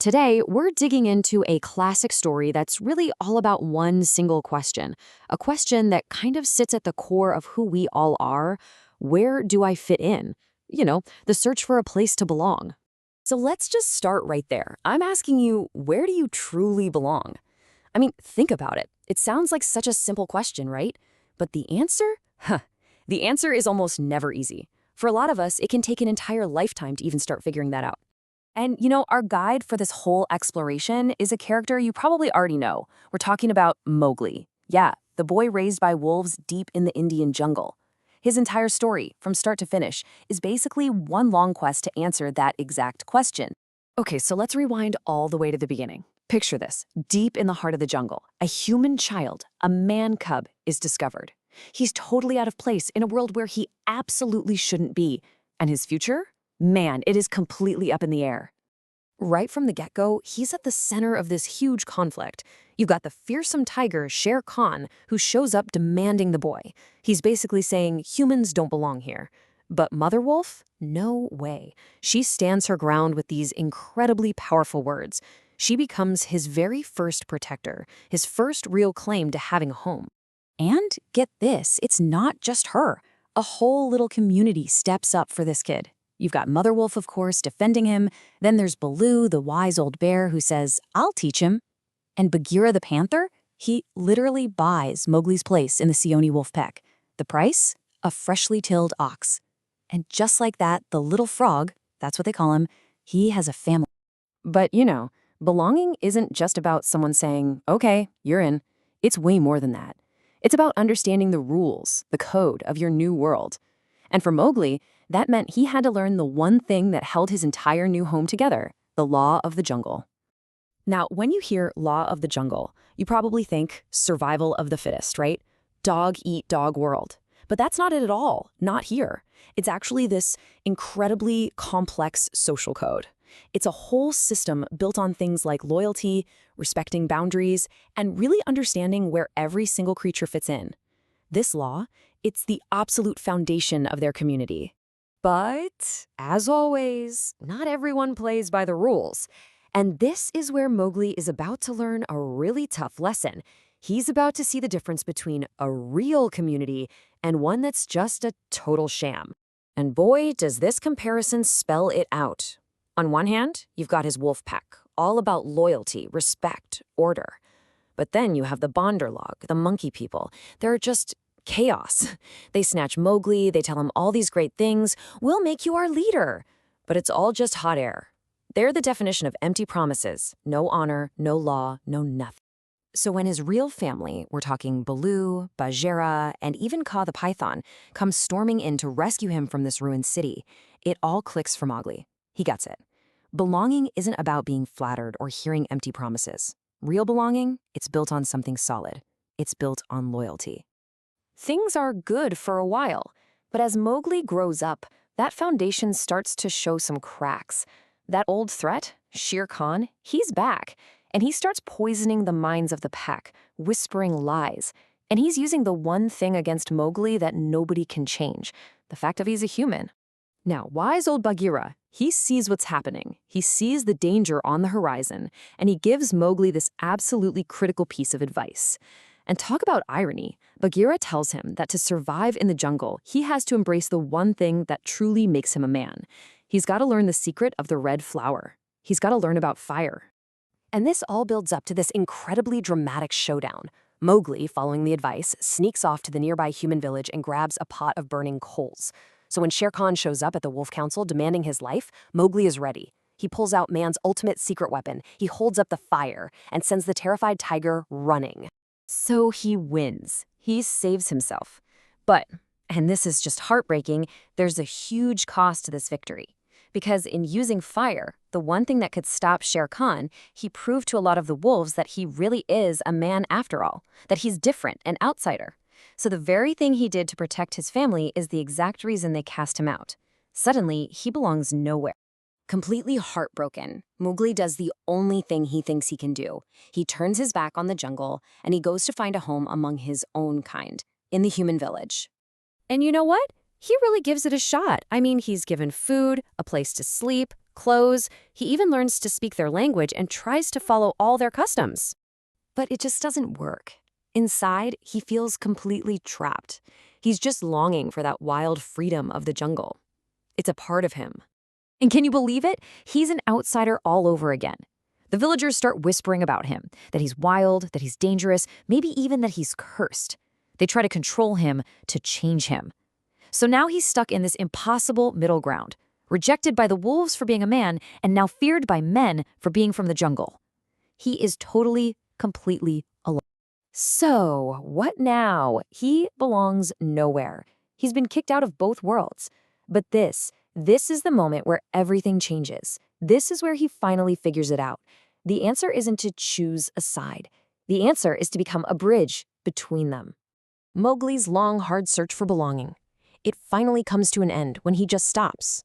Today, we're digging into a classic story that's really all about one single question, a question that kind of sits at the core of who we all are. Where do I fit in? The search for a place to belong. So let's just start right there. I'm asking you, where do you truly belong? I mean, think about it. It sounds like such a simple question, right? But the answer? The answer is almost never easy. For a lot of us, it can take an entire lifetime to even start figuring that out. And our guide for this whole exploration is a character you probably already know. We're talking about Mowgli. Yeah, the boy raised by wolves deep in the Indian jungle. His entire story, from start to finish, is basically one long quest to answer that exact question. Okay, so let's rewind all the way to the beginning. Picture this. Deep in the heart of the jungle, a human child, a man cub, is discovered. He's totally out of place in a world where he absolutely shouldn't be. And his future? Man, it is completely up in the air. Right from the get-go, he's at the center of this huge conflict. You've got the fearsome tiger, Shere Khan, who shows up demanding the boy. He's basically saying humans don't belong here. But Mother Wolf? No way. She stands her ground with these incredibly powerful words. She becomes his very first protector, his first real claim to having a home. And get this, it's not just her. A whole little community steps up for this kid. You've got Mother Wolf, of course, defending him. Then there's Baloo, the wise old bear, who says, I'll teach him. And Bagheera the panther, he literally buys Mowgli's place in the Seoni wolf pack. The price? A freshly tilled ox. And just like that, the little frog, that's what they call him, he has a family. But belonging isn't just about someone saying, okay, you're in. It's way more than that. It's about understanding the rules, the code of your new world. And for Mowgli, that meant he had to learn the one thing that held his entire new home together, the law of the jungle. Now, when you hear law of the jungle, you probably think survival of the fittest, right? Dog eat dog world. But that's not it at all, not here. It's actually this incredibly complex social code. It's a whole system built on things like loyalty, respecting boundaries, and really understanding where every single creature fits in. This law, it's the absolute foundation of their community. But, as always, not everyone plays by the rules. And this is where Mowgli is about to learn a really tough lesson. He's about to see the difference between a real community and one that's just a total sham. And boy, does this comparison spell it out. On one hand, you've got his wolf pack, all about loyalty, respect, order. But then you have the Bonderlog, the monkey people. They're just chaos. They snatch Mowgli, they tell him all these great things, we'll make you our leader. But it's all just hot air. They're the definition of empty promises. No honor, no law, no nothing. So when his real family, we're talking Baloo, Bagheera, and even Kaa the Python, comes storming in to rescue him from this ruined city, it all clicks for Mowgli. He gets it. Belonging isn't about being flattered or hearing empty promises. Real belonging, it's built on something solid. It's built on loyalty. Things are good for a while, but as Mowgli grows up, that foundation starts to show some cracks. That old threat, Shere Khan, he's back, and he starts poisoning the minds of the pack, whispering lies. And he's using the one thing against Mowgli that nobody can change, the fact that he's a human. Now, wise old Bagheera, he sees what's happening. He sees the danger on the horizon, and he gives Mowgli this absolutely critical piece of advice. And talk about irony, Bagheera tells him that to survive in the jungle, he has to embrace the one thing that truly makes him a man. He's got to learn the secret of the red flower. He's got to learn about fire. And this all builds up to this incredibly dramatic showdown. Mowgli, following the advice, sneaks off to the nearby human village and grabs a pot of burning coals. So when Shere Khan shows up at the Wolf Council demanding his life, Mowgli is ready. He pulls out man's ultimate secret weapon. He holds up the fire and sends the terrified tiger running. So he wins. He saves himself. But, and this is just heartbreaking, there's a huge cost to this victory. Because in using fire, the one thing that could stop Shere Khan, he proved to a lot of the wolves that he really is a man after all, that he's different, an outsider. So the very thing he did to protect his family is the exact reason they cast him out. Suddenly, he belongs nowhere. Completely heartbroken, Mowgli does the only thing he thinks he can do. He turns his back on the jungle, and he goes to find a home among his own kind, in the human village. And you know what? He really gives it a shot. I mean, he's given food, a place to sleep, clothes. He even learns to speak their language and tries to follow all their customs. But it just doesn't work. Inside, he feels completely trapped. He's just longing for that wild freedom of the jungle. It's a part of him. And can you believe it? He's an outsider all over again. The villagers start whispering about him, that he's wild, that he's dangerous, maybe even that he's cursed. They try to control him, to change him. So now he's stuck in this impossible middle ground, rejected by the wolves for being a man, and now feared by men for being from the jungle. He is totally, completely alone. So, what now? He belongs nowhere. He's been kicked out of both worlds. But this is the moment where everything changes. This is where he finally figures it out. The answer isn't to choose a side. The answer is to become a bridge between them. Mowgli's long, hard search for belonging. It finally comes to an end when he just stops.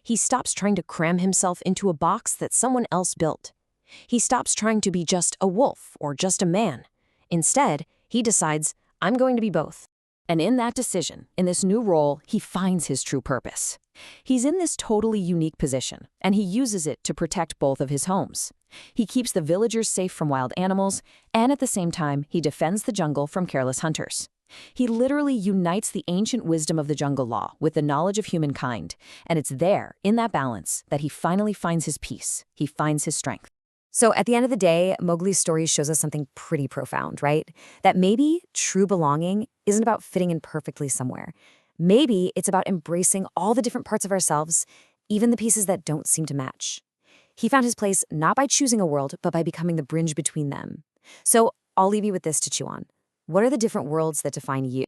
He stops trying to cram himself into a box that someone else built. He stops trying to be just a wolf or just a man. Instead, he decides, I'm going to be both. And in that decision, in this new role, he finds his true purpose. He's in this totally unique position, and he uses it to protect both of his homes. He keeps the villagers safe from wild animals, and at the same time, he defends the jungle from careless hunters. He literally unites the ancient wisdom of the jungle law with the knowledge of humankind, and it's there, in that balance, that he finally finds his peace. He finds his strength. So at the end of the day, Mowgli's story shows us something pretty profound, right? That maybe true belonging isn't about fitting in perfectly somewhere. Maybe it's about embracing all the different parts of ourselves, even the pieces that don't seem to match. He found his place not by choosing a world, but by becoming the bridge between them. So I'll leave you with this to chew on. What are the different worlds that define you?